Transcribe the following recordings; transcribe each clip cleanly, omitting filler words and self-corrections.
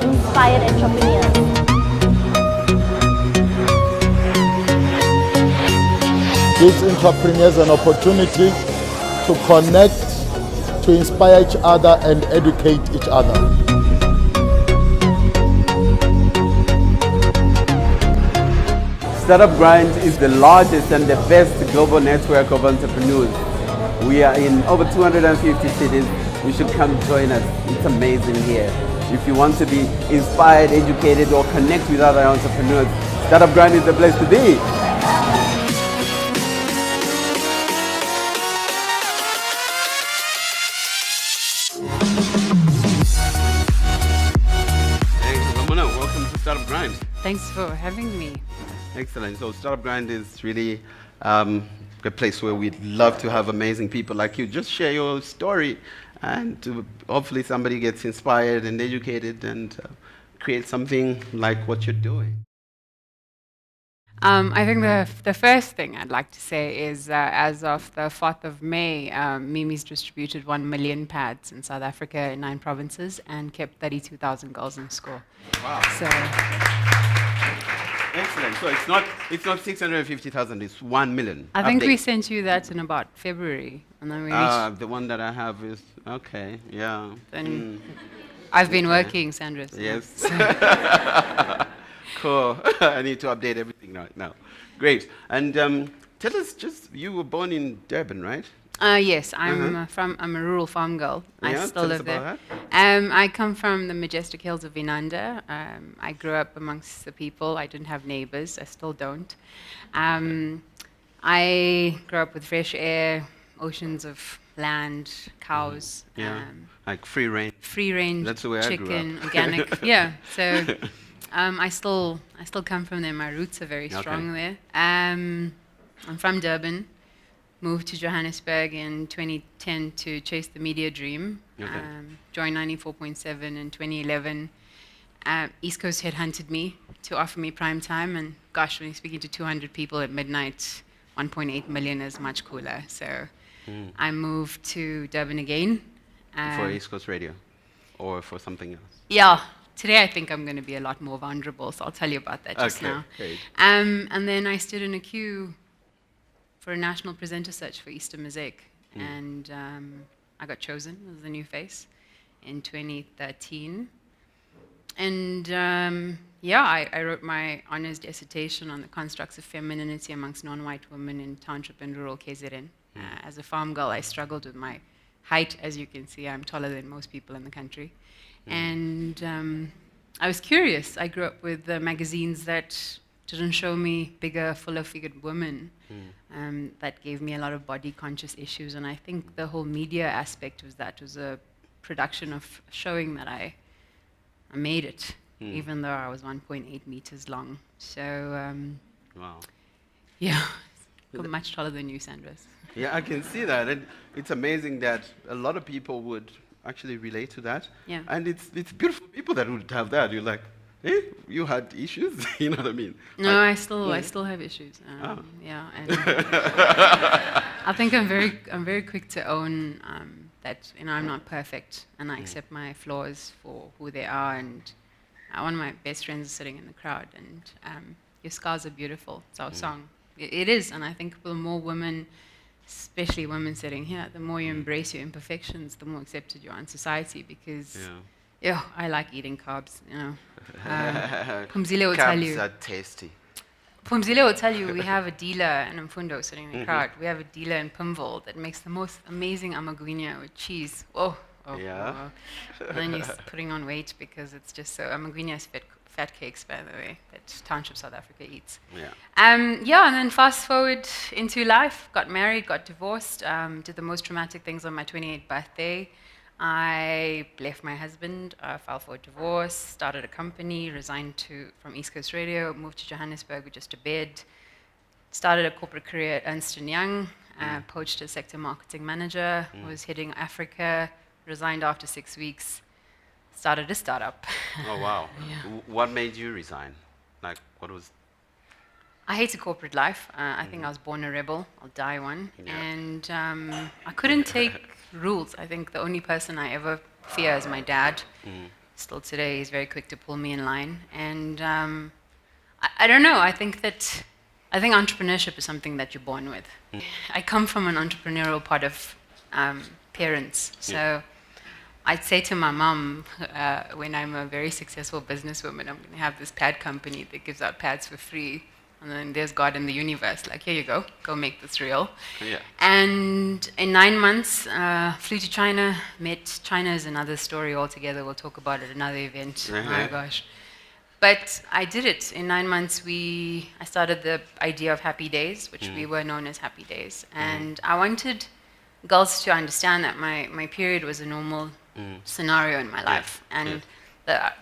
inspired entrepreneurs. Gives entrepreneurs an opportunity to connect, to inspire each other and educate each other. Startup Grind is the largest and the best global network of entrepreneurs. We are in over 250 cities. You should come join us. It's amazing here. If you want to be inspired, educated, or connect with other entrepreneurs, Startup Grind is the place to be. Thanks, Ramona. Welcome to Startup Grind. Thanks for having me. Excellent. So Startup Grind is really a place where we'd love to have amazing people like you. Just share your story, and hopefully somebody gets inspired and educated and create something like what you're doing. I think the first thing I'd like to say is as of the 4th of May, Mimi's distributed 1 million pads in South Africa in 9 provinces and kept 32,000 girls in school. Wow. So Excellent. So it's not 650,000, it's 1 million. I think we Update. sent you that in about February, and then we reached. The one that I have is, okay, yeah. Then I've been working, Sandra. so- Yes. so- Cool. I need to update everything right now. Great. And tell us, you were born in Durban, right? Yes, I'm a rural farm girl. I Yeah, still tell us live there. about I come from the majestic hills of Inanda. I grew up amongst the people. I didn't have neighbors. I still don't. I grew up with fresh air, oceans of land, cows, Yeah. Like free reign. free range That's the way I grew chicken, up. organic. Yeah, so I still come from there. My roots are very strong there. I'm from Durban. Moved to Johannesburg in 2010 to chase the media dream. Okay. Joined 94.7 in 2011. East Coast headhunted me to offer me prime time, and gosh, when you're speaking to 200 people at midnight, 1.8 million is much cooler. So I moved to Durban again. For East Coast Radio, or for something else? Yeah, today I think I'm going to be a lot more vulnerable, so I'll tell you about that just now. Great. And then I stood in a queue for a national presenter search for Easter Mosaic, and I got chosen as the new face in 2013. And I wrote my honors dissertation on the constructs of femininity amongst non-white women in township and rural KZN. As a farm girl, I struggled with my height. As you can see, I'm taller than most people in the country. And I was curious. I grew up with magazines that didn't show me bigger, fuller-figured women. That gave me a lot of body-conscious issues. And I think the whole media aspect of that was a production of showing that I made it, even though I was 1.8 meters long. So, Wow. yeah, I'm much taller than you, Sandras. Yeah, I can see that. And it's amazing that a lot of people would actually relate to that. Yeah. And it's beautiful people that would have that. You're like, hey, you had issues? You know what I mean? No, Like, I still have issues. Oh. Yeah, and I think I'm very quick to own that I'm not perfect, and I accept my flaws for who they are. And one of my best friends is sitting in the crowd, and your scars are beautiful. It's our song. It is, and I think the more women, especially women sitting here, the more you embrace your imperfections, the more accepted you are in society. Because I like eating carbs. Pumzile will tell you. Carbs are tasty. Pumzile will tell you we have a dealer in Mfundo sitting in the crowd. We have a dealer in Pimville that makes the most amazing amagunya with cheese. Oh. Yeah. And then you're putting on weight because it's just so. Amagunya is fat cakes, by the way, that Township South Africa eats. Yeah. And then fast forward into life. Got married, got divorced, did the most traumatic things on my 28th birthday. I left my husband, filed for a divorce, started a company, resigned from East Coast Radio, moved to Johannesburg with just a bed, started a corporate career at Ernst & Young, poached as sector marketing manager, was heading Africa, resigned after 6 weeks, started a startup. Oh, wow. Yeah. What made you resign? Like, what was... I hated corporate life. I think I was born a rebel. I'll die one. Yeah. And I couldn't take rules. I think the only person I ever fear is my dad. still today, he's very quick to pull me in line. And I don't know. I think entrepreneurship is something that you're born with. I come from an entrepreneurial part of parents, so I'd say to my mom, when I'm a very successful businesswoman, I'm going to have this pad company that gives out pads for free. And then there's God in the universe, like, here you go make this real. Yeah. And in 9 months, flew to China, met China is another story altogether. We'll talk about it at another event. Oh my gosh. But I did it. In 9 months, I started the idea of Happy Days, which we were known as Happy Days. And I wanted girls to understand that my period was a normal scenario in my life. And the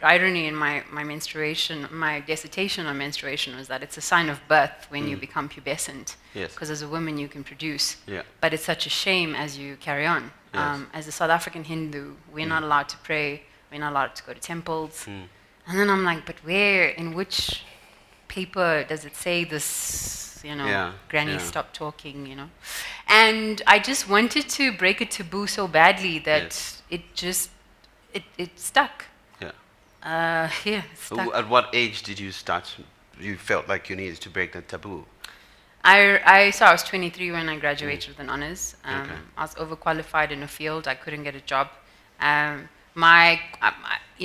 irony in my menstruation, my dissertation on menstruation was that it's a sign of birth when you become pubescent. Yes. Because as a woman you can produce. Yeah. But it's such a shame as you carry on. Yes. As a South African Hindu, we're not allowed to pray, we're not allowed to go to temples. And then I'm like, but where, in which paper does it say this, granny stop talking, And I just wanted to break a taboo so badly that it stuck. Yeah. It stuck. At what age did you start? You felt like you needed to break the taboo. I was 23 when I graduated with an honors. Okay. I was overqualified in a field. I couldn't get a job. I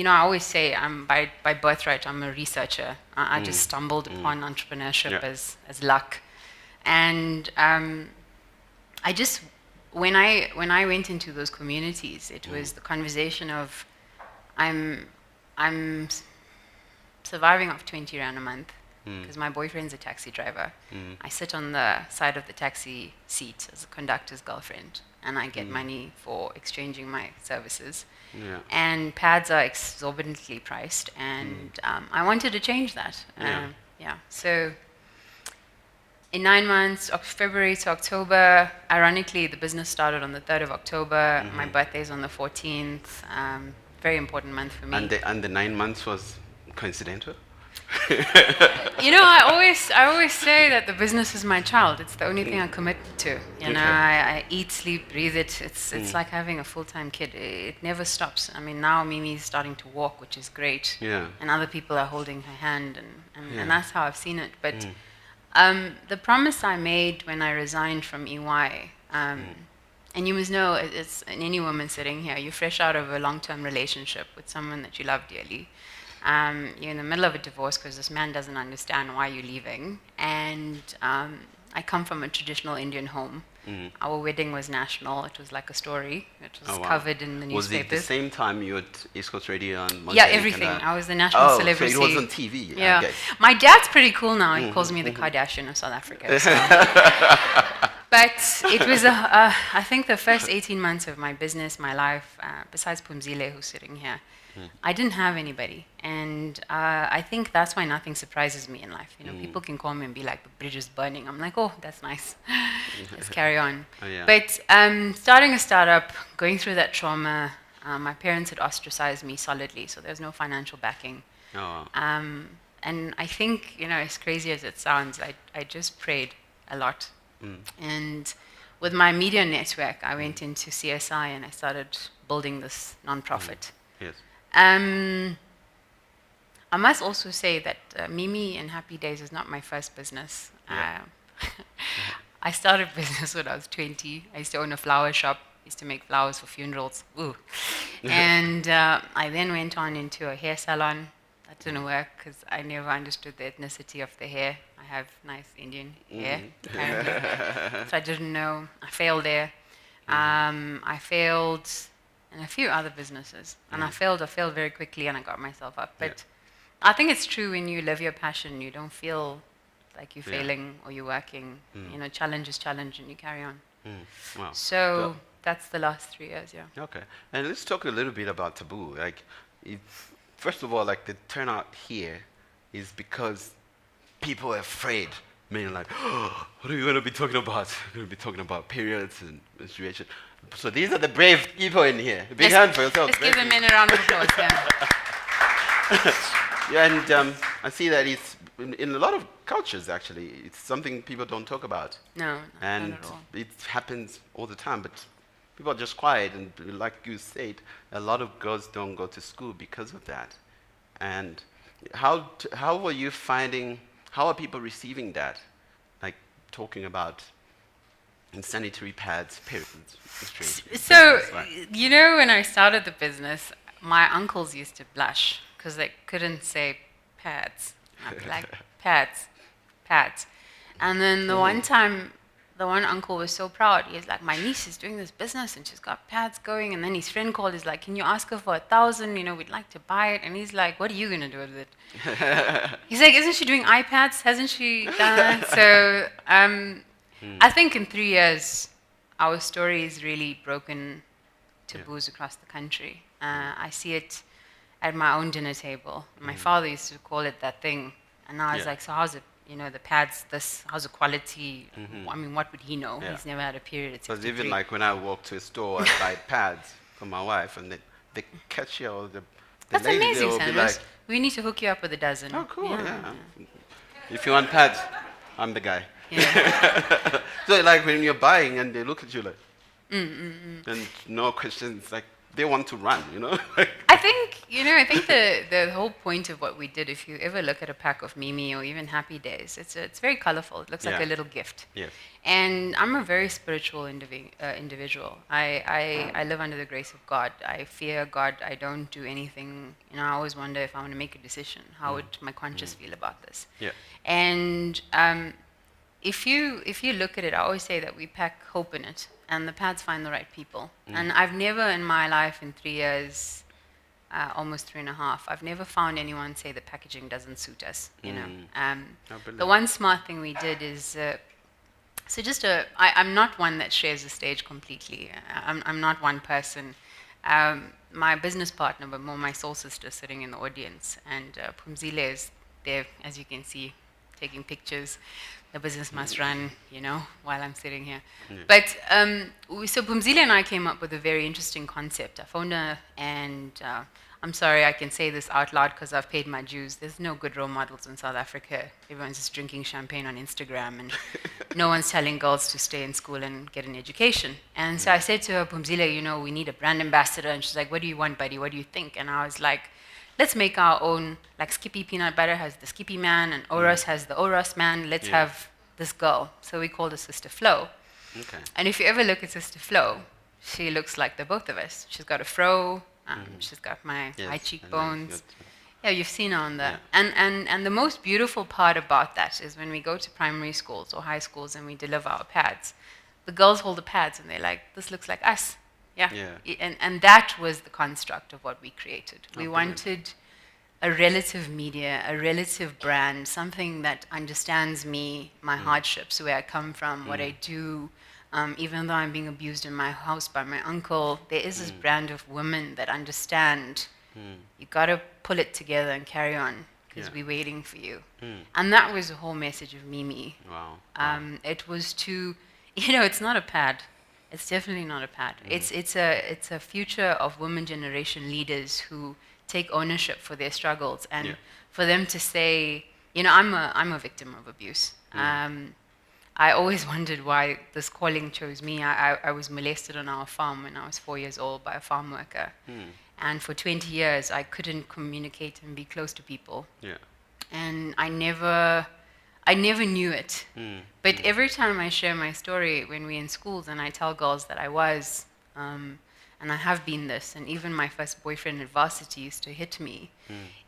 always say by birthright I'm a researcher. I just stumbled upon entrepreneurship as luck, and I just when I went into those communities, it was the conversation of I'm surviving off 20 rand a month because my boyfriend's a taxi driver. I sit on the side of the taxi seat as a conductor's girlfriend, and I get money for exchanging my services. Yeah. And pads are exorbitantly priced, and I wanted to change that. So in 9 months, February to October, ironically, the business started on the 3rd of October. My birthday's on the 14th. Very important month for me. And the 9 months was coincidental? I always say that the business is my child. It's the only thing I commit to. I eat, sleep, breathe it. It's like having a full-time kid. It never stops. I mean, now Mimi's starting to walk, which is great. Yeah. And other people are holding her hand, and that's how I've seen it. But the promise I made when I resigned from EY, and you must know, it's any woman sitting here, you're fresh out of a long-term relationship with someone that you love dearly. You're in the middle of a divorce because this man doesn't understand why you're leaving. And I come from a traditional Indian home. Our wedding was national. It was like a story. It was covered in the newspapers. Was it the same time you had East Coast Radio and Yeah, everything. I was the national celebrity. So it was on TV. Yeah. Okay. My dad's pretty cool now. He calls me the Kardashian of South Africa. So. But it was, I think, the first 18 months of my business, my life, besides Pumzile, who's sitting here, I didn't have anybody. And I think that's why nothing surprises me in life. People can call me and be like, the bridge is burning. I'm like, oh, that's nice. Let's carry on. Oh, yeah. But starting a startup, going through that trauma, my parents had ostracized me solidly, so there's no financial backing. Oh. And I think, as crazy as it sounds, I just prayed a lot. And with my media network, I went into CSI and I started building this nonprofit. Yes. I must also say that Mimi and Happy Days is not my first business. Yeah. I started business when I was 20. I used to own a flower shop. I used to make flowers for funerals. Ooh. And I then went on into a hair salon. That didn't work because I never understood the ethnicity of the hair. I have nice Indian hair, apparently. So I didn't know. I failed there. I failed in a few other businesses. And I failed very quickly and I got myself up. But I think it's true when you live your passion, you don't feel like you're failing or you're working. Challenge is challenge and you carry on. Wow. So that's the last 3 years, yeah. Okay. And let's talk a little bit about taboo. First of all, the turnout here is because people are afraid. Meaning oh, what are you going to be talking about? We're going to be talking about periods and menstruation. So these are the brave people in here. Big hand for yourselves. Let's give them a round of applause, yeah. Yeah, and I see that it's in a lot of cultures, actually. It's something people don't talk about. No, and not at all. it happens all the time. But people are just quiet, and like you said, a lot of girls don't go to school because of that. And how were you finding? How are people receiving that? Like talking about sanitary pads, periods, So, you know, when I started the business, my uncles used to blush because they couldn't say pads. I'd be like, pads, pads. And then the one time, the one uncle was so proud. He was like, my niece is doing this business and she's got pads going. And then his friend called, he's like, can you ask her for 1,000? You know, we'd like to buy it. And he's like, what are you going to do with it? He's like, isn't she doing iPads? Hasn't she done that? So, I think in 3 years, our story is really broken taboos across the country. I see it at my own dinner table. My father used to call it that thing. And now I was like, so how's it, you know, the pads, how's the quality? I mean, what would he know? Yeah. He's never had a period at 63. Because even like when I walk to a store and buy pads for my wife, and they catch you, or the That's lady amazing, there will be Sanders. like, We need to hook you up with a dozen. oh, cool, yeah. If you want pads, I'm the guy. Yeah. So like when you're buying and they look at you like, and no questions, like they want to run, you know? I think, you know, I think the whole point of what we did, if you ever look at a pack of Mimi or even Happy Days, it's very colorful. It looks like Yeah. a little gift. Yes. And I'm a very spiritual individual. I live under the grace of God. I fear God. I don't do anything. You know, I always wonder if I want to make a decision, how would my conscience feel about this? Yeah. And if you look at it, I always say that we pack hope in it, and the pads find the right people. And I've never in my life, in 3 years, almost 3.5, I've never found anyone say the packaging doesn't suit us. You know, the one smart thing we did is. I'm not one that shares the stage completely. I'm not one person. My business partner, but more my soul sister, sitting in the audience, and Pumzile is there, as you can see, taking pictures. The business must run, you know, while I'm sitting here. But so Pumzile and I came up with a very interesting concept. I phoned her, and I'm sorry I can say this out loud because I've paid my dues. There's no good role models in South Africa. Everyone's just drinking champagne on Instagram, and no one's telling girls to stay in school and get an education. And so I said to her, Pumzile, you know, we need a brand ambassador. And she's like, what do you want, buddy? What do you think? And I was like, let's make our own, like Skippy Peanut Butter has the Skippy Man, and Oros has the Oros Man. Let's have this girl. So we called her Sister Flo. Okay. And if you ever look at Sister Flo, she looks like the both of us. She's got a fro, she's got my high cheekbones. Yeah, you've seen her on the... And the most beautiful part about that is when we go to primary schools or high schools and we deliver our pads, the girls hold the pads and they're like, this looks like us. Yeah. And that was the construct of what we created. We wanted a relative media, a relative brand, something that understands me, my hardships, where I come from, what I do. Even though I'm being abused in my house by my uncle, there is this brand of women that understand you got to pull it together and carry on because we're waiting for you. And that was the whole message of Mimi. Wow. It was to, you know, it's not a pad. It's definitely not a pad. It's a future of women generation leaders who take ownership for their struggles, and for them to say, you know, I'm a victim of abuse. I always wondered why this calling chose me. I was molested on our farm when I was 4 years old by a farm worker. And for 20 years, I couldn't communicate and be close to people. And I never knew it. But every time I share my story when we're in schools and I tell girls that I was, and I have been this, and even my first boyfriend at varsity used to hit me,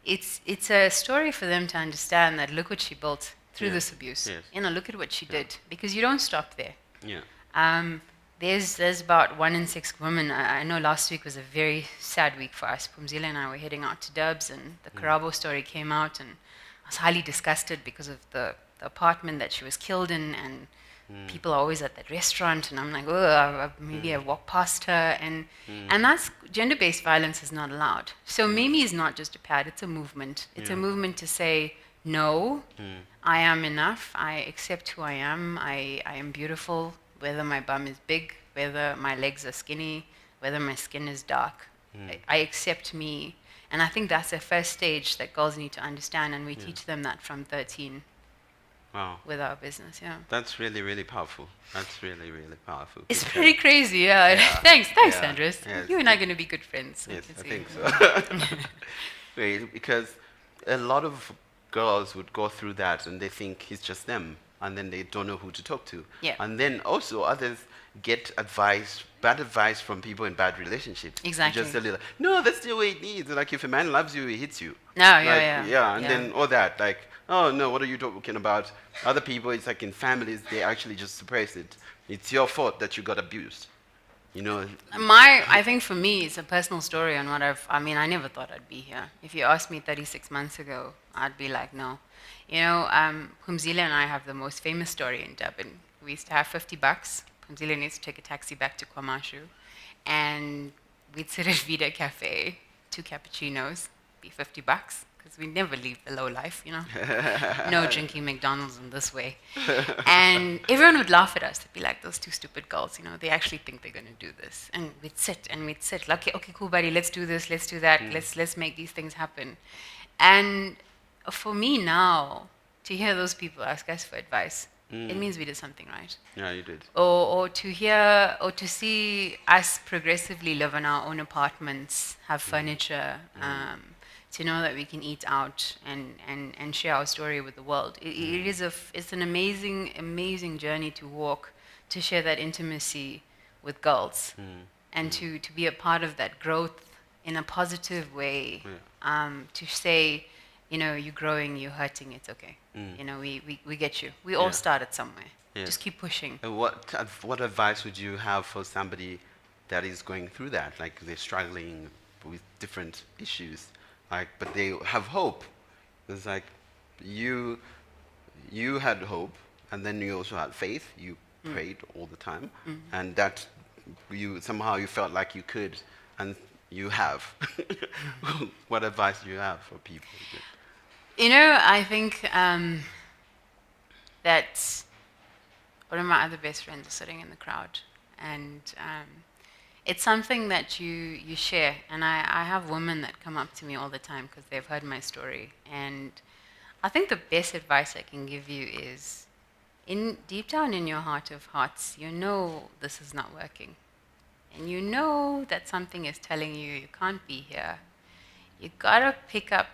it's a story for them to understand that look what she built through this abuse. You know, look at what she did, because you don't stop there. There's about 1 in 6 women. I know last week was a very sad week for us. Pumzile and I were heading out to Dubs, and the Karabo story came out, and I was highly disgusted because of the apartment that she was killed in, and people are always at that restaurant, and I'm like, oh, maybe I walk past her, and that's gender-based violence is not allowed. So Mimi is not just a pad; it's a movement. It's a movement to say, no, I am enough. I accept who I am. I am beautiful, whether my bum is big, whether my legs are skinny, whether my skin is dark. I accept me. And I think that's the first stage that girls need to understand, and we teach them that from 13. Wow. with our business. Yeah. That's really, really powerful. That's really, really powerful. It's because- pretty crazy, yeah. Yeah. Thanks, Yeah. Andres. Yes. You and I are going to be good friends. Yes, can I see. think so. Wait, because a lot of girls would go through that and they think it's just them, and then they don't know who to talk to. Yeah. And then also others get advice, bad advice from people in bad relationships. Exactly. Just tell you, like, no, that's the way it needs. Like if a man loves you, he hits you. No, yeah, Like, yeah. Yeah, and then all that, like, oh no, what are you talking about? Other people, it's like in families, they actually just suppress it. It's your fault that you got abused. You know, I think for me, it's a personal story on what I never thought I'd be here. If you asked me 36 months ago, I'd be like, no. You know, Pumzile and I have the most famous story in Durban. We used to have $50. Pumzile needs to take a taxi back to Kwamashu. And we'd sit at Vida Cafe, 2 cappuccinos, be $50, because we never leave the low life, you know. No drinking McDonald's in this way. And everyone would laugh at us. They'd be like, those 2 stupid girls, you know, they actually think they're going to do this. And we'd sit. Like, okay, cool, buddy, let's do this, let's do that, let's make these things happen. And for me now, to hear those people ask us for advice, it means we did something right. yeah, you did. Or to hear, or to see us progressively live in our own apartments, have furniture, to know that we can eat out and share our story with the world. It's an amazing journey to walk, to share that intimacy with girls, and to be a part of that growth in a positive way. To say, you know, you're growing, you're hurting, it's okay. You know, we get you. We all started somewhere. Yes. Just keep pushing. And what advice would you have for somebody that is going through that? Like they're struggling with different issues, like, but they have hope. It's like you had hope, and then you also had faith. You prayed all the time, and that you felt like you could, and you have. What advice do you have for people? You know, I think that one of my other best friends is sitting in the crowd, and it's something that you share. And I have women that come up to me all the time because they've heard my story. And I think the best advice I can give you is, deep down in your heart of hearts, you know this is not working. And you know that something is telling you you can't be here. You gotta pick up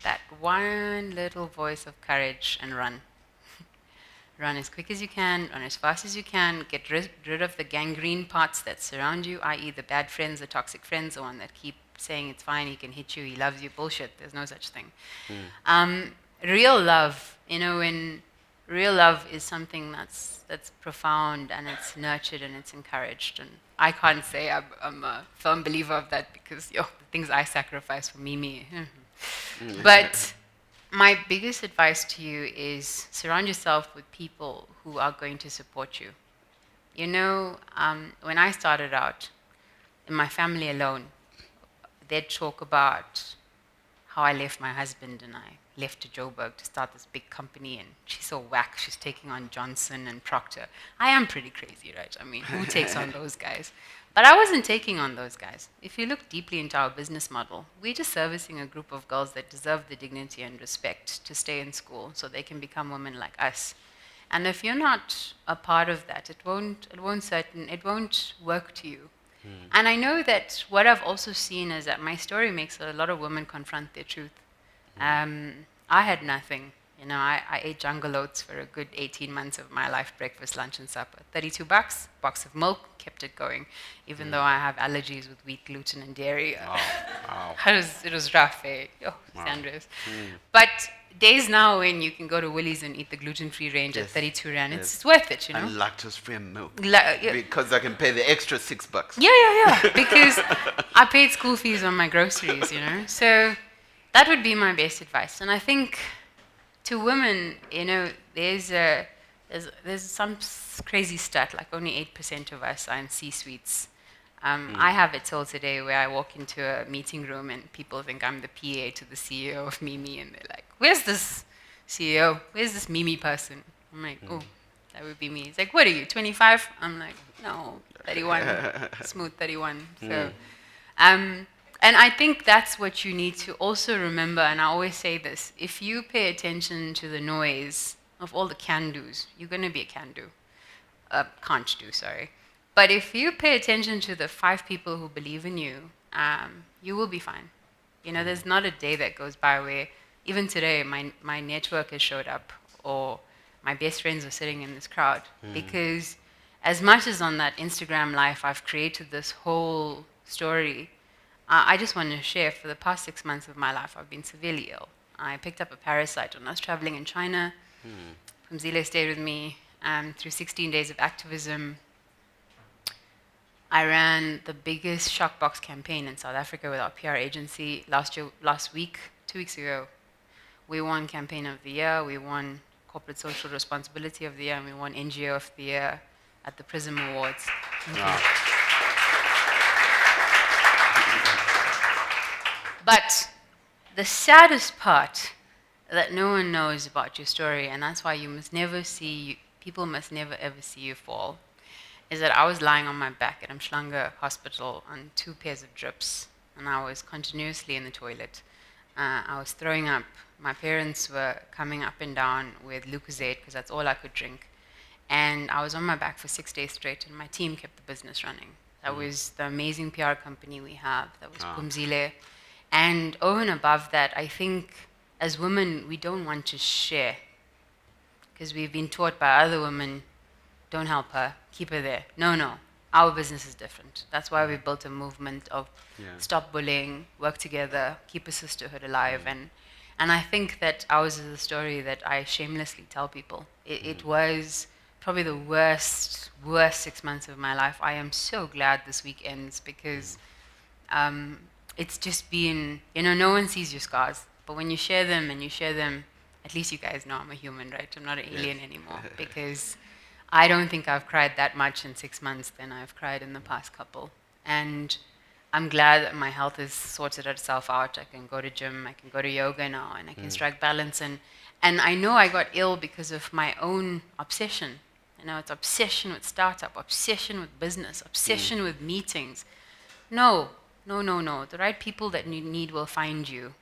that one little voice of courage and run. Run as quick as you can, run as fast as you can, get rid of the gangrene parts that surround you, i.e. the bad friends, the toxic friends, the one that keep saying it's fine, he can hit you, he loves you. Bullshit, there's no such thing. Real love, you know, when real love is something that's profound and it's nurtured and it's encouraged. And I can't say I'm a firm believer of that because the things I sacrifice for Mimi. But my biggest advice to you is surround yourself with people who are going to support you. You know, when I started out in my family alone, they'd talk about how I left my husband and I left to Joburg to start this big company, and she's so whack, she's taking on Johnson and Procter. I am pretty crazy, right? I mean, who takes on those guys? But I wasn't taking on those guys. If you look deeply into our business model, we're just servicing a group of girls that deserve the dignity and respect to stay in school so they can become women like us. And if you're not a part of that, it won't work to you. And I know that what I've also seen is that my story makes a lot of women confront their truth. I had nothing. You know, I ate jungle oats for a good 18 months of my life, breakfast, lunch, and supper. $32, box of milk, kept it going, even though I have allergies with wheat, gluten, and dairy. Wow. It was rough, eh? Sanders. But days now when you can go to Woolies and eat the gluten-free range at 32 Rand, it's worth it, you know? And lactose-free milk. Yeah. Because I can pay the extra $6. Yeah. Because I paid school fees on my groceries, you know? So that would be my best advice. And I think to women, you know, there's some crazy stat, like only 8% of us are in C-suites. I have it till today where I walk into a meeting room and people think I'm the PA to the CEO of Mimi, and they're like, where's this CEO? Where's this Mimi person? I'm like, oh, that would be me. It's like, what are you, 25? I'm like, no, 31, smooth 31. So, and I think that's what you need to also remember, and I always say this, if you pay attention to the noise of all the can-dos, you're going to be a can-do. Can't do, sorry. But if you pay attention to the 5 people who believe in you, you will be fine. You know, there's not a day that goes by where, even today, my network has showed up, or my best friends are sitting in this crowd. Because as much as on that Instagram life, I've created this whole story, I just want to share, for the past 6 months of my life, I've been severely ill. I picked up a parasite when I was traveling in China. Pumzile stayed with me through 16 days of activism. I ran the biggest shock box campaign in South Africa with our PR agency last week, 2 weeks ago. We won Campaign of the Year, we won Corporate Social Responsibility of the Year, and we won NGO of the Year at the Prism Awards. Wow. But the saddest part that no one knows about your story, and that's why people must never ever see you fall, is that I was lying on my back at Umhlanga Hospital on 2 pairs of drips, and I was continuously in the toilet. I was throwing up. My parents were coming up and down with Lucozade because that's all I could drink. And I was on my back for 6 days straight, and my team kept the business running. That was the amazing PR company we have. That was Pumzile. And over and above that, I think as women, we don't want to share because we've been taught by other women, don't help her, keep her there. No, our business is different. That's why we built a movement of stop bullying, work together, keep a sisterhood alive. And I think that ours is a story that I shamelessly tell people. It was probably the worst 6 months of my life. I am so glad this week ends because it's just been, no one sees your scars. But when you share them, at least you guys know I'm a human, right? I'm not an alien anymore because I don't think I've cried that much in 6 months than I've cried in the past couple. And I'm glad that my health has sorted itself out. I can go to gym, I can go to yoga now, and I can strike balance. And I know I got ill because of my own obsession. It's obsession with startup, obsession with business, obsession with meetings. No. The right people that you need will find you.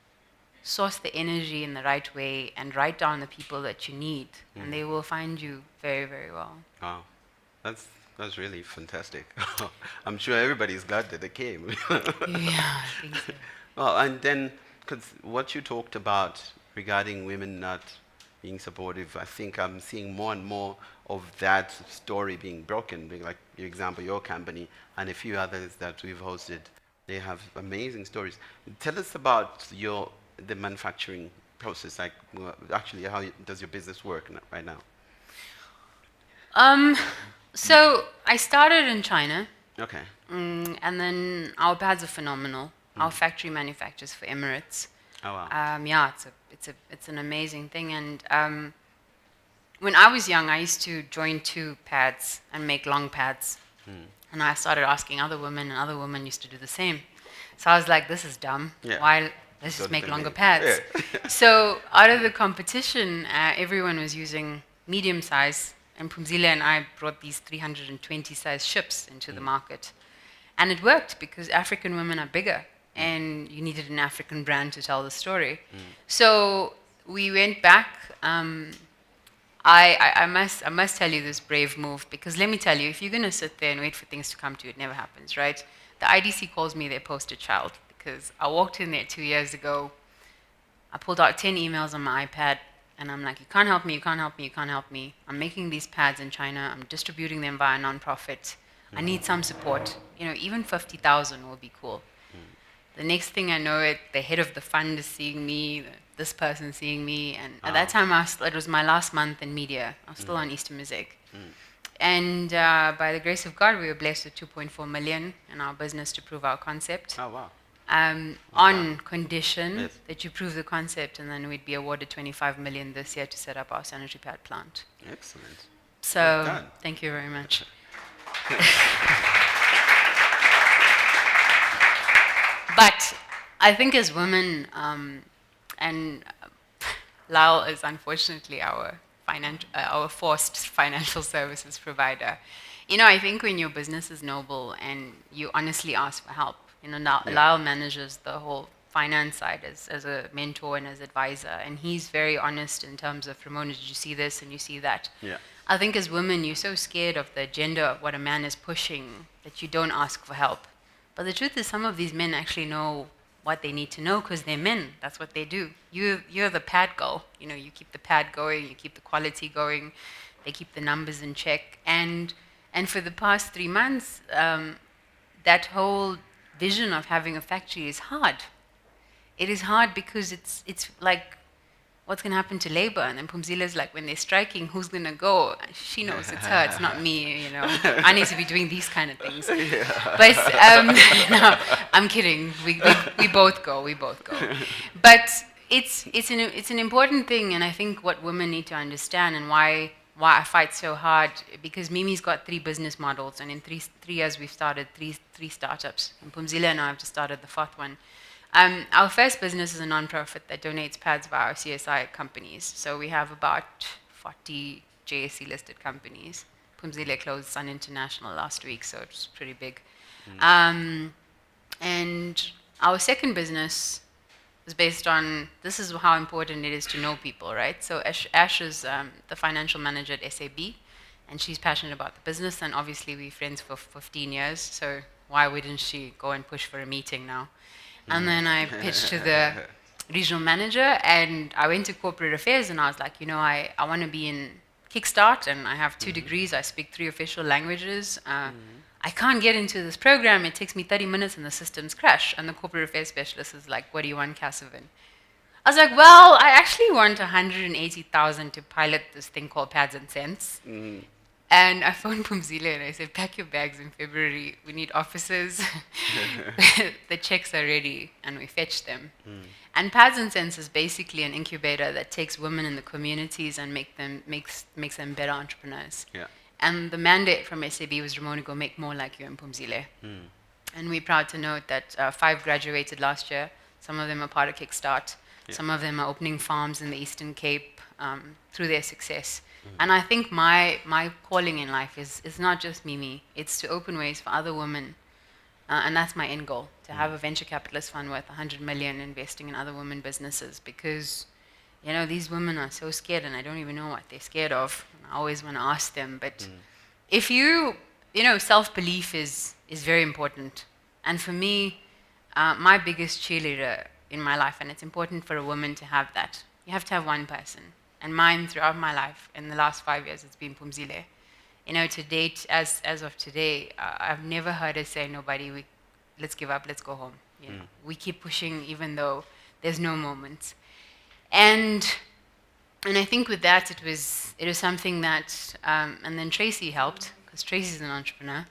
Source the energy in the right way and write down the people that you need, and they will find you very, very well. Wow, that's really fantastic. I'm sure everybody's glad that they came. Yeah, I think so. Well, and then, because what you talked about regarding women not being supportive, I think I'm seeing more and more of that story being broken. Being like, for example, your company and a few others that we've hosted, they have amazing stories. Tell us about the manufacturing process. Like, actually, how does your business work right now? So I started in China. Okay. And then our pads are phenomenal. Our factory manufactures for Emirates. Oh wow. Yeah, it's an amazing thing. And when I was young, I used to join 2 pads and make long pads. And I started asking other women, and other women used to do the same. So I was like, this is dumb. Yeah. Why? Let's just make longer pads. Yeah. So out of the competition, everyone was using medium size, and Pumzile and I brought these 320 size ships into the market. And it worked because African women are bigger, and you needed an African brand to tell the story. So we went back. I must tell you this brave move, because let me tell you, if you're going to sit there and wait for things to come to you, it never happens, right? The IDC calls me their poster child, because I walked in there 2 years ago. I pulled out 10 emails on my iPad, and I'm like, you can't help me, you can't help me, you can't help me. I'm making these pads in China. I'm distributing them via a nonprofit. I need some support. Even 50,000 will be cool. The next thing I know, the head of the fund is seeing me, this person seeing me, and at that time, it was my last month in media. I was still on Easter Music. And by the grace of God, we were blessed with 2.4 million in our business to prove our concept. Oh wow. On condition that you prove the concept, and then we'd be awarded 25 million this year to set up our sanitary pad plant. Excellent. So, well, thank you very much. But I think as women, and Lyle is unfortunately our forced financial services provider. I think when your business is noble and you honestly ask for help, Lyle manages the whole finance side as a mentor and as advisor, and he's very honest in terms of, Ramona, did you see this and you see that? Yeah. I think as women, you're so scared of the agenda of what a man is pushing that you don't ask for help. But the truth is, some of these men actually know what they need to know because they're men. That's what they do. You're the pad girl. You know, you keep the pad going, you keep the quality going, they keep the numbers in check. And for the past 3 months, that whole vision of having a factory is hard. It is hard because it's like, what's going to happen to labor? And then Phumzile's like, when they're striking, who's going to go? She knows it's her, it's not me, you know. I need to be doing these kind of things. Yeah. But, no, I'm kidding. We both go, But it's an important thing, and I think what women need to understand and why I fight so hard, because Mimi's got 3 business models, and in three years we've started three startups. And Phumzile and I have just started the 4th one. Our first business is a non-profit that donates pads via our CSI companies. So we have about 40 JSE listed companies. Phumzile closed Sun International last week, so it's pretty big. And our second business is based on, this is how important it is to know people, right? So Ash is the financial manager at SAB, and she's passionate about the business, and obviously we're friends for 15 years, so why wouldn't she go and push for a meeting now? And then I pitched to the regional manager, and I went to corporate affairs, and I was like, you know, I want to be in Kickstart, and I have 2 degrees, I speak 3 official languages. I can't get into this program, it takes me 30 minutes and the systems crash. And the corporate affairs specialist is like, what do you want, Kasavan? I was like, well, I actually want 180,000 to pilot this thing called Pads and Cents. And I phoned Phumzile and I said, pack your bags in February. We need officers. The checks are ready, and we fetched them. And Pads and Cents is basically an incubator that takes women in the communities and makes them better entrepreneurs. Yeah. And the mandate from SAB was, Ramona, go make more like you and Phumzile. And we're proud to note that 5 graduated last year. Some of them are part of Kickstart. Yeah. Some of them are opening farms in the Eastern Cape through their success. And I think my calling in life is not just Mimi, it's to open ways for other women. And that's my end goal, to have a venture capitalist fund worth 100 million investing in other women businesses, because, you know, these women are so scared, and I don't even know what they're scared of. I always want to ask them, but if you know, self-belief is very important. And for me, my biggest cheerleader in my life, and it's important for a woman to have that, you have to have one person. And mine throughout my life, in the last 5 years, it's been Phumzile. You know, to date, as of today, I've never heard her say, nobody, let's give up, let's go home. You know, we keep pushing even though there's no moments. And I think with that, it was something that, and then Tracy helped, because Tracy's an entrepreneur,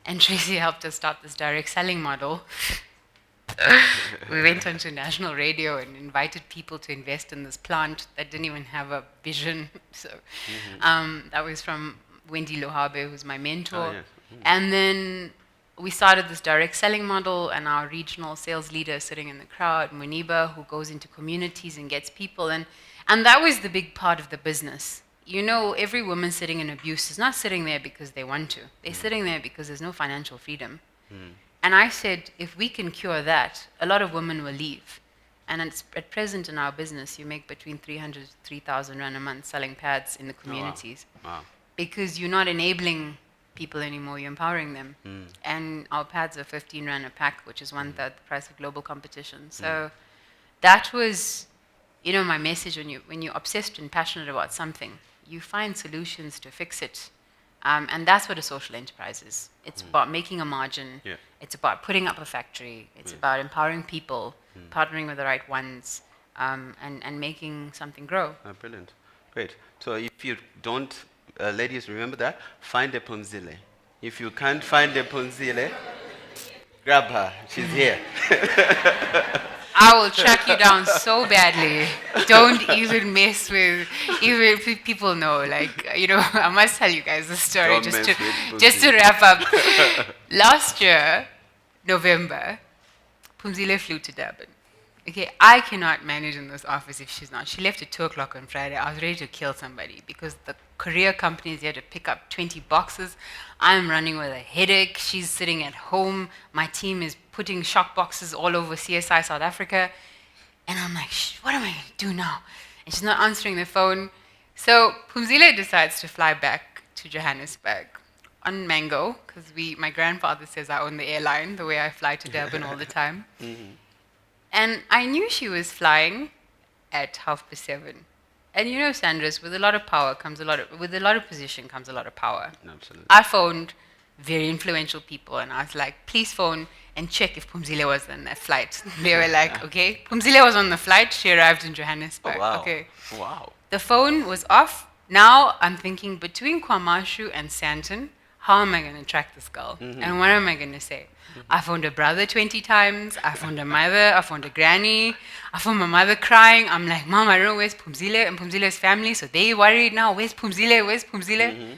and Tracy helped us start this direct selling model. We went onto national radio and invited people to invest in this plant that didn't even have a vision. So that was from Wendy Lohabe, who's my mentor. Oh, yeah. And then we started this direct selling model, and our regional sales leader sitting in the crowd, Muniba, who goes into communities and gets people. And that was the big part of the business. You know, every woman sitting in abuse is not sitting there because they want to. They're sitting there because there's no financial freedom. And I said, if we can cure that, a lot of women will leave. And at present in our business, you make between 300 to 3,000 rand a month selling pads in the communities. Oh, wow. Wow. Because you're not enabling people anymore, you're empowering them. And our pads are 15 rand a pack, which is 1/3 the price of global competition. So that was, you know, my message. When you're obsessed and passionate about something, you find solutions to fix it. And that's what a social enterprise is. It's about making a margin. Yeah. It's about putting up a factory. It's about empowering people, partnering with the right ones, and making something grow. Brilliant. Great. So if you don't, ladies, remember that, find a Phumzile. If you can't find a Phumzile, grab her. She's here. I will track you down so badly. Don't even mess with, even if people know, like, you know, I must tell you guys this story just to wrap up. Last year, November, Phumzile flew to Durban. Okay, I cannot manage in this office if she's not. She left at 2 o'clock on Friday. I was ready to kill somebody because the courier company is here to pick up 20 boxes. I'm running with a headache. She's sitting at home. My team is putting shock boxes all over CSI South Africa. And I'm like, what am I going to do now? And she's not answering the phone. So Pumzile decides to fly back to Johannesburg on Mango, because my grandfather says I own the airline, the way I fly to Durban all the time. And I knew she was flying at 7:30. And you know, Sandras, with a lot of power comes with a lot of position comes a lot of power. Absolutely. I phoned very influential people and I was like, please phone and check if Pumzile was on that flight. They were like, okay. Pumzile was on the flight. She arrived in Johannesburg. Oh, wow. Okay. Wow. The phone was off. Now I'm thinking between Kwamashu and Santon, how am I going to track this girl? And what am I going to say? I phoned her brother 20 times. I phoned her mother. I phoned her granny. I phoned my mother crying. I'm like, Mom, I don't know where's Pumzile and Pumzile's family. So they worried now. Where's Pumzile? Where's Pumzile?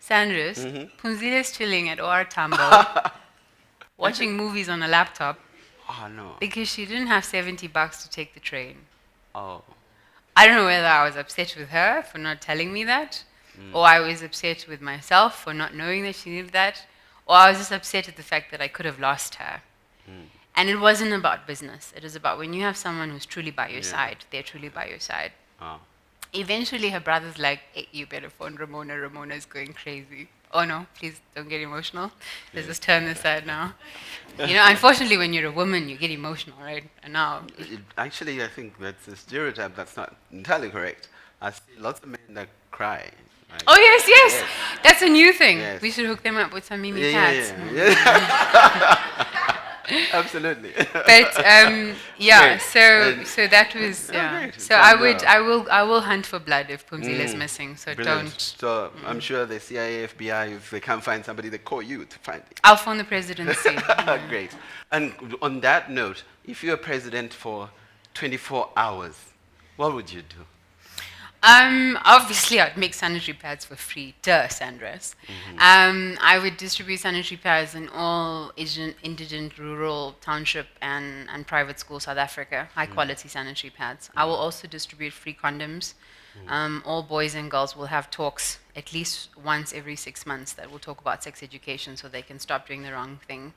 Sandras, Pumzile's chilling at OR Tambo, watching movies on a laptop Oh, no. because she didn't have $70 to take the train. Oh. I don't know whether I was upset with her for not telling me that, or I was upset with myself for not knowing that she needed that, or I was just upset at the fact that I could have lost her. And it wasn't about business. It is about when you have someone who's truly by your side, they're truly by your side. Oh. Eventually, her brother's like, hey, you better phone Ramona. Ramona's going crazy. Oh, no, please don't get emotional. Let's just turn this side now. You know, unfortunately, when you're a woman, you get emotional, right? And now... Actually, I think that's a stereotype that's not entirely correct. I see lots of men that cry. Right? Oh, yes. That's a new thing. Yes. We should hook them up with some Mimi Yeah, cats. yeah. Absolutely. But Great. so that was great. So I will hunt for blood if Pumzile is missing. So Brilliant. don't. So I'm sure the CIA, FBI, if they can't find somebody, they call you to find it. I'll phone the presidency. Great. And on that note, if you're president for 24 hours, what would you do? Obviously, I'd make sanitary pads for free. Duh, Sandras. I would distribute sanitary pads in all indigent, rural, township, and private school South Africa. High quality sanitary pads. I will also distribute free condoms. All boys and girls will have talks at least once every 6 months that will talk about sex education so they can stop doing the wrong thing.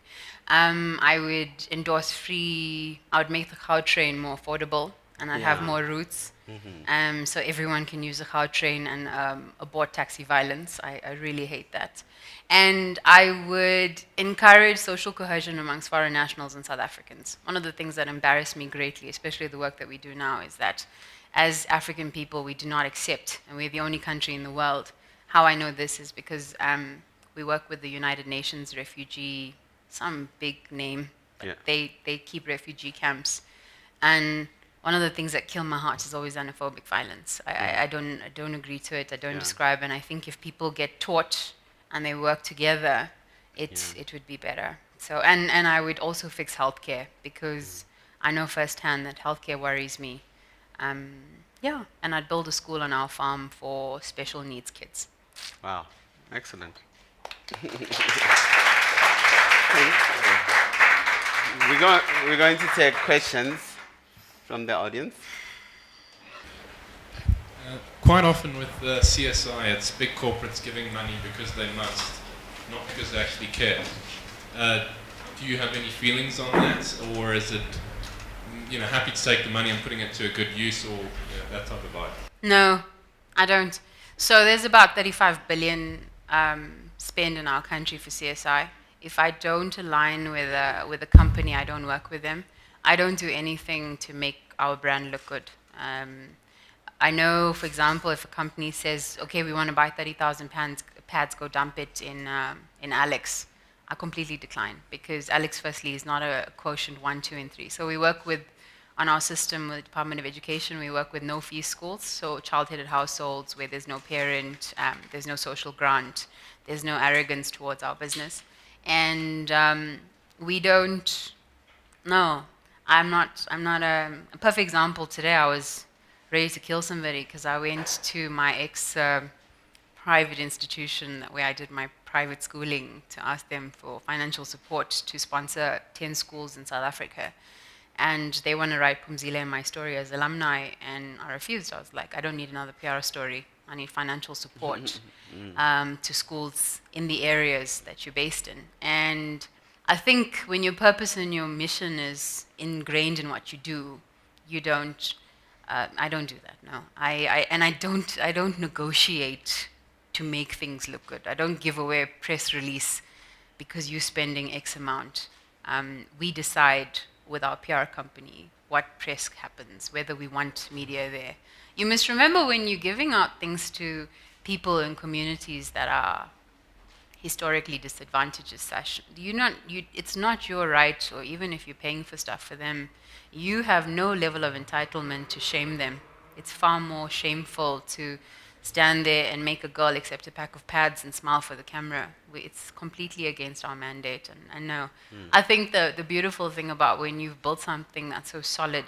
I would endorse free. I would make the cow train more affordable. And I'd have more routes, so everyone can use the cow train and abort taxi violence. I really hate that. And I would encourage social cohesion amongst foreign nationals and South Africans. One of the things that embarrass me greatly, especially the work that we do now, is that as African people, we do not accept, and we're the only country in the world. How I know this is because we work with the United Nations refugee, some big name, but they keep refugee camps. And one of the things that kill my heart is always xenophobic violence. I don't agree to it. I don't describe. And I think if people get taught and they work together, it would be better. So and I would also fix healthcare because I know firsthand that healthcare worries me. And I'd build a school on our farm for special needs kids. Wow, excellent. We're going to take questions from the audience. Quite often with the CSI, it's big corporates giving money because they must, not because they actually care. Do you have any feelings on that, or is it, happy to take the money and putting it to a good use, or that type of vibe? No, I don't. So there's about 35 billion spent in our country for CSI. If I don't align with a company, I don't work with them. I don't do anything to make our brand look good. I know, for example, if a company says, okay, we want to buy 30,000 pads, go dump it in Alex, I completely decline because Alex, firstly, is not a quotient 1, 2, and 3. So we work with, on our system with the Department of Education, we work with no-fee schools, so child-headed households where there's no parent, there's no social grant, there's no arrogance towards our business. And we don't, no. I'm not a perfect example. Today I was ready to kill somebody because I went to my private institution where I did my private schooling to ask them for financial support to sponsor 10 schools in South Africa. and they want to write Pumzile and my story as alumni, and I refused. I was like, I don't need another PR story. I need financial support to schools in the areas that you're based in. And I think when your purpose and your mission is ingrained in what you do, you don't. I don't do that. No, I don't negotiate to make things look good. I don't give away a press release because you're spending X amount. We decide with our PR company what press happens, whether we want media there. You must remember when you're giving out things to people in communities that are historically disadvantaged, it's not your right, or even if you're paying for stuff for them, you have no level of entitlement to shame them. It's far more shameful to stand there and make a girl accept a pack of pads and smile for the camera. It's completely against our mandate. And no, I think the beautiful thing about when you've built something that's so solid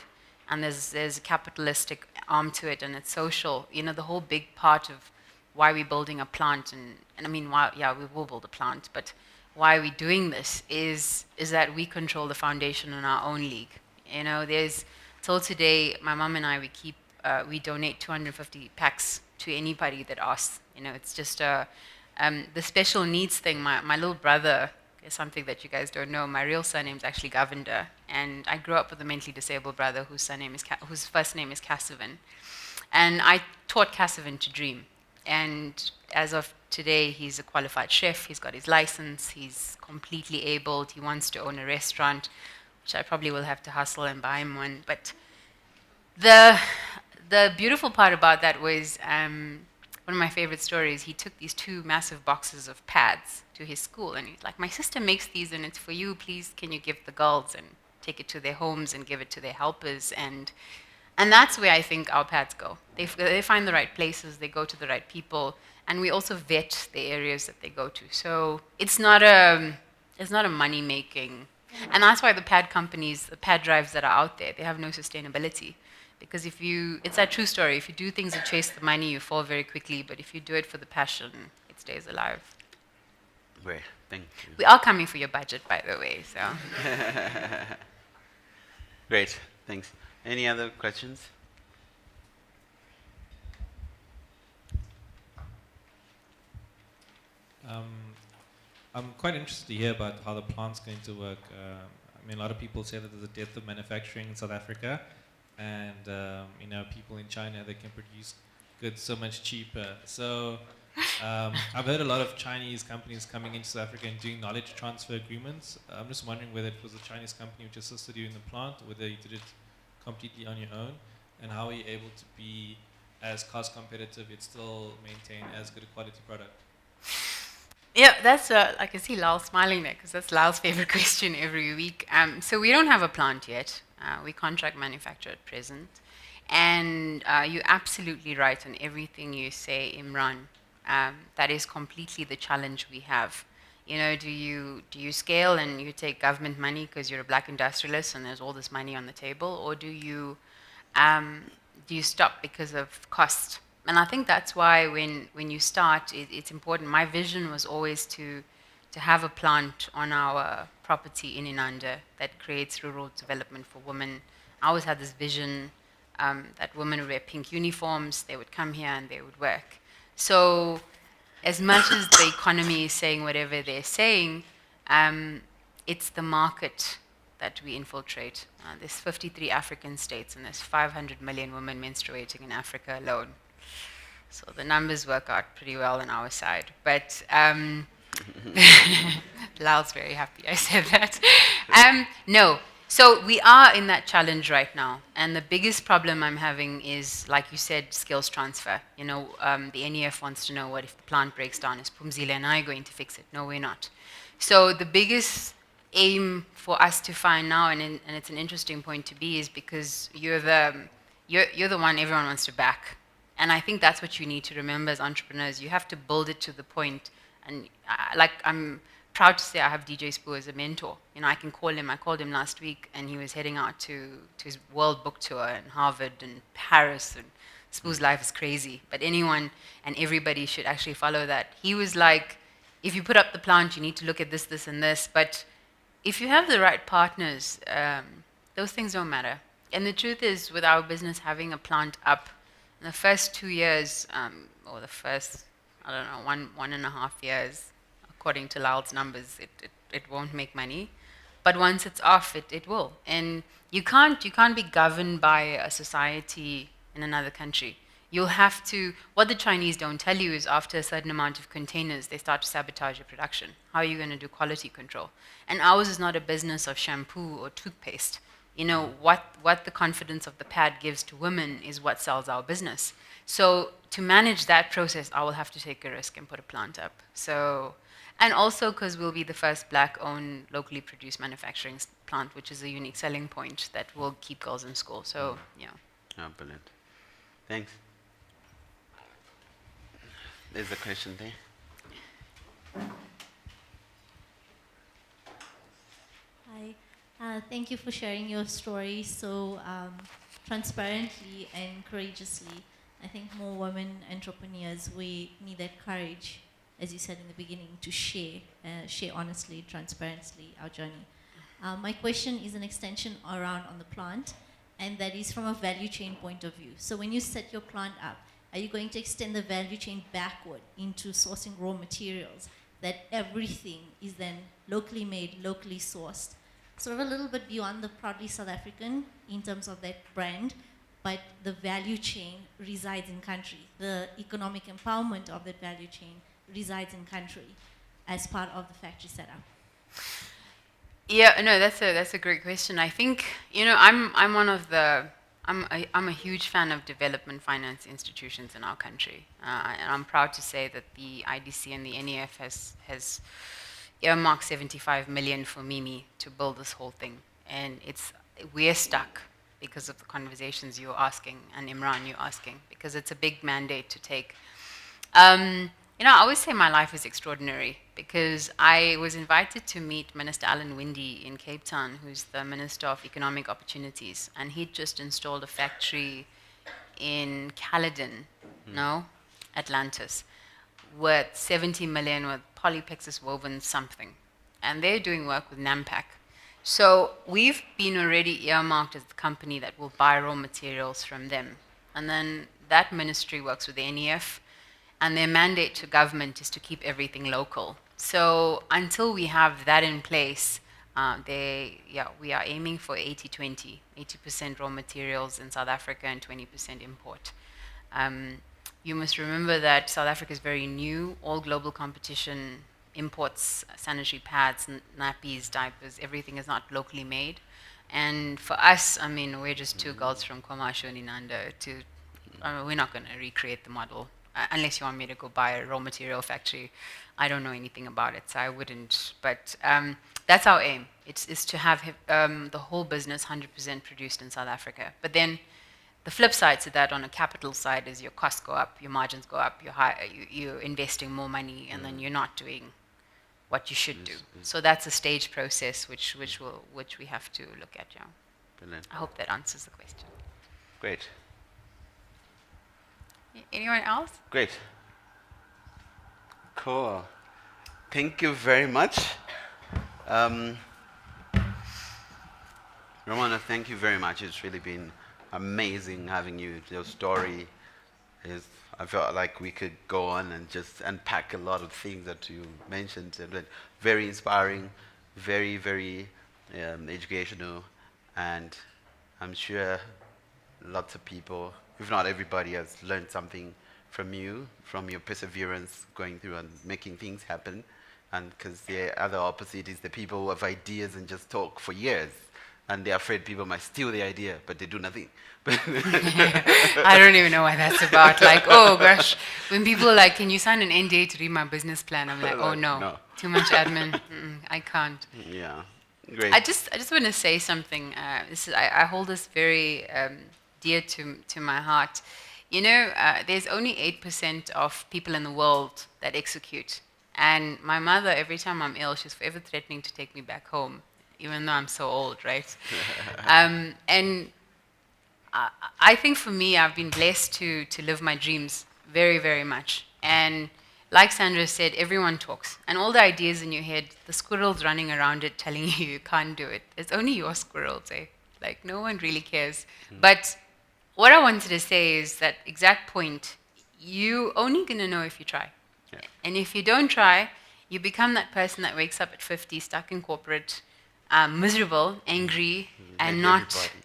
and there's a capitalistic arm to it and it's social, the whole big part of why we're building a plant, and I mean, we will build a plant, but why we're doing this is that we control the foundation in our own league. There's, till today, my mom and I, we donate 250 packs to anybody that asks. It's just the special needs thing. My little brother is something that you guys don't know. My real surname's actually Govender, and I grew up with a mentally disabled brother whose first name is Kasavan, and I taught Kasavan to dream. And as of today, he's a qualified chef. He's got his license. He's completely abled. He wants to own a restaurant, which I probably will have to hustle and buy him one. But the beautiful part about that was one of my favorite stories. He took these 2 massive boxes of pads to his school, and he's like, "My sister makes these, and it's for you. Please, can you give the girls and take it to their homes and give it to their helpers?" And that's where I think our pads go. They find the right places, they go to the right people, and we also vet the areas that they go to. So it's not a money making, and that's why the pad companies, the pad drives that are out there, they have no sustainability. Because it's that true story. If you do things to chase the money, you fall very quickly. But if you do it for the passion, it stays alive. Great, thank you. We are coming for your budget, by the way. So. Great, thanks. Any other questions? I'm quite interested to hear about how the plant's going to work. A lot of people say that there's a death of manufacturing in South Africa, and people in China, they can produce goods so much cheaper. So I've heard a lot of Chinese companies coming into South Africa and doing knowledge transfer agreements. I'm just wondering whether it was a Chinese company which assisted you in the plant, or whether you did it completely on your own, and how are you able to be as cost competitive yet still maintain as good a quality product? Yeah, that's I can see Lal smiling there because that's Lal's favorite question every week. So we don't have a plant yet. We contract manufacture at present, and you're absolutely right on everything you say, Imran. That is completely the challenge we have. Do you scale and you take government money because you're a black industrialist and there's all this money on the table, or do you stop because of cost? And I think that's why when you start, it's important. My vision was always to have a plant on our property in Inanda that creates rural development for women. I always had this vision that women would wear pink uniforms, they would come here and they would work. So as much as the economy is saying whatever they're saying, it's the market that we infiltrate. There's 53 African states and there's 500 million women menstruating in Africa alone. So the numbers work out pretty well on our side. But Lal's very happy I said that. No. So we are in that challenge right now. And the biggest problem I'm having is, like you said, skills transfer. The NEF wants to know what if the plant breaks down. Is Pumzile and I going to fix it? No, we're not. So the biggest aim for us to find now, and it's an interesting point to be, is because you're the one everyone wants to back. And I think that's what you need to remember as entrepreneurs. You have to build it to the point. And I'm proud to say I have DJ Spoo as a mentor. I can call him. I called him last week, and he was heading out to his world book tour in Harvard and Paris. And Spoo's life is crazy. But anyone and everybody should actually follow that. He was like, if you put up the plant, you need to look at this, this, and this. But if you have the right partners, those things don't matter. And the truth is, with our business having a plant up, in the first 2 years, or the first, I don't know, 1.5 years, according to Lal's numbers, it won't make money. But once it's off, it will. And you can't be governed by a society in another country. You'll have to, what the Chinese don't tell you is after a certain amount of containers, they start to sabotage your production. How are you going to do quality control? And ours is not a business of shampoo or toothpaste. You know, what the confidence of the pad gives to women is what sells our business. So to manage that process, I will have to take a risk and put a plant up. So, and also because we'll be the first black-owned, locally produced manufacturing plant, which is a unique selling point that will keep girls in school. So, yeah. Oh, brilliant. Thanks. There's a question there. Hi. Thank you for sharing your story so transparently and courageously. I think more women entrepreneurs, we need that courage, as you said in the beginning, to share honestly, transparently our journey. My question is an extension around on the plant, and that is from a value chain point of view. So when you set your plant up, are you going to extend the value chain backward into sourcing raw materials, that everything is then locally made, locally sourced? Sort of a little bit beyond the proudly South African in terms of that brand, but the value chain resides in country. The economic empowerment of that value chain resides in country as part of the factory setup. Yeah, no, that's a great question. I think, you know, I'm a huge fan of development finance institutions in our country, and I'm proud to say that the IDC and the NEF has earmarked 75 million for Mimi to build this whole thing, and we're stuck because of the conversations you're asking and Imran you're asking, because it's a big mandate to take. You know, I always say my life is extraordinary because I was invited to meet Minister Alan Winde in Cape Town, who's the Minister of Economic Opportunities, and he'd just installed a factory in Caledon, Atlantis, worth 70 million with polyplexus woven something. And they're doing work with Nampak. So we've been already earmarked as the company that will buy raw materials from them. And then that ministry works with the NEF, and their mandate to government is to keep everything local. So until we have that in place, we are aiming for 80-20, 80% raw materials in South Africa and 20% import. You must remember that South Africa is very new. All global competition imports sanitary pads, nappies, diapers, everything is not locally made. And for us, I mean, we're just two girls from KwaMashu and Inanda. We're not going to recreate the model. Unless you want me to go buy a raw material factory. I don't know anything about it, so I wouldn't. But that's our aim. It's to have the whole business 100% produced in South Africa. But then the flip side to that on a capital side is your costs go up, your margins go up, you're investing more money, and then you're not doing what you should do. So that's a stage process which we have to look at. Yeah. Brilliant. I hope that answers the question. Great. Anyone else? Great. Cool. Thank you very much. Ramona, thank you very much. It's really been amazing having you. Your story is, I felt like we could go on and just unpack a lot of things that you mentioned. Very inspiring, very, very educational, and I'm sure lots of people, if not everybody, has learned something from you, from your perseverance going through and making things happen. And because the other opposite is the people who have ideas and just talk for years, and they're afraid people might steal the idea, but they do nothing. I don't even know what that's about. Like, oh gosh, when people are like, can you sign an NDA to read my business plan? I'm like, oh no. Too much admin. I can't. Yeah, great. I just want to say something. I hold this very dear to my heart. You know, there's only 8% of people in the world that execute. And my mother, every time I'm ill, she's forever threatening to take me back home, even though I'm so old, right? And I think for me, I've been blessed to live my dreams very, very much. And like Sandra said, everyone talks. And all the ideas in your head, the squirrels running around it telling you you can't do it. It's only your squirrels, eh? Like, no one really cares. But what I wanted to say is that exact point, you only going to know if you try. Yeah. And if you don't try, you become that person that wakes up at 50, stuck in corporate, miserable, angry, and not everybody.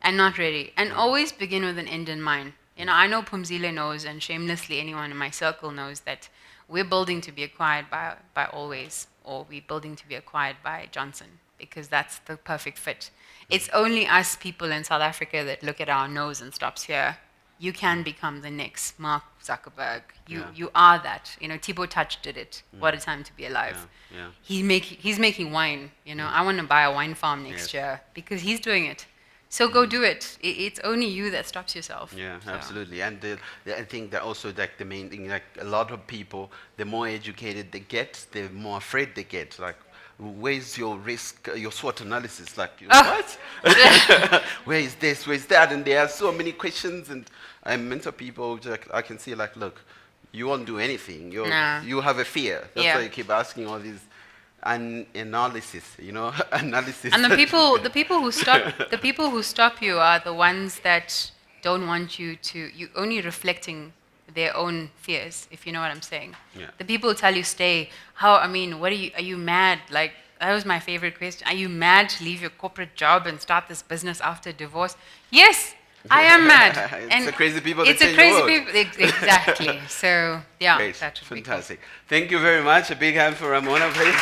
and not ready. And always begin with an end in mind. You know, I know Pumzile knows, and shamelessly anyone in my circle knows that we're building to be acquired by Always, or we're building to be acquired by Johnson, because that's the perfect fit. It's only us people in South Africa that look at our nose and stops here. You can become the next Mark Zuckerberg. You are that. You know, Thibaut Touch did it. What a time to be alive. Yeah. He's making wine. You know, I want to buy a wine farm next year because he's doing it. So go do it. It's only you that stops yourself. Yeah, So. absolutely. And I think that also like the main thing, like a lot of people, the more educated they get, the more afraid they get. Like, where's your risk, your SWOT analysis? Like, you know, what? Where is this? Where is that? And there are so many questions. And I mentor people, like, I can see, like, look, you won't do anything. You have a fear. That's why you keep asking all these analysis, you know, analysis. And the people who stop you are the ones that don't want you only reflecting their own fears, if you know what I'm saying. Yeah. The people who tell you stay, are you mad? Like, that was my favorite question. Are you mad to leave your corporate job and start this business after divorce? Yes, I am mad. It's the crazy people that it's a change crazy the world. people, exactly. So, yeah, Great. that would be cool. Fantastic. Thank you very much. A big hand for Ramona, please.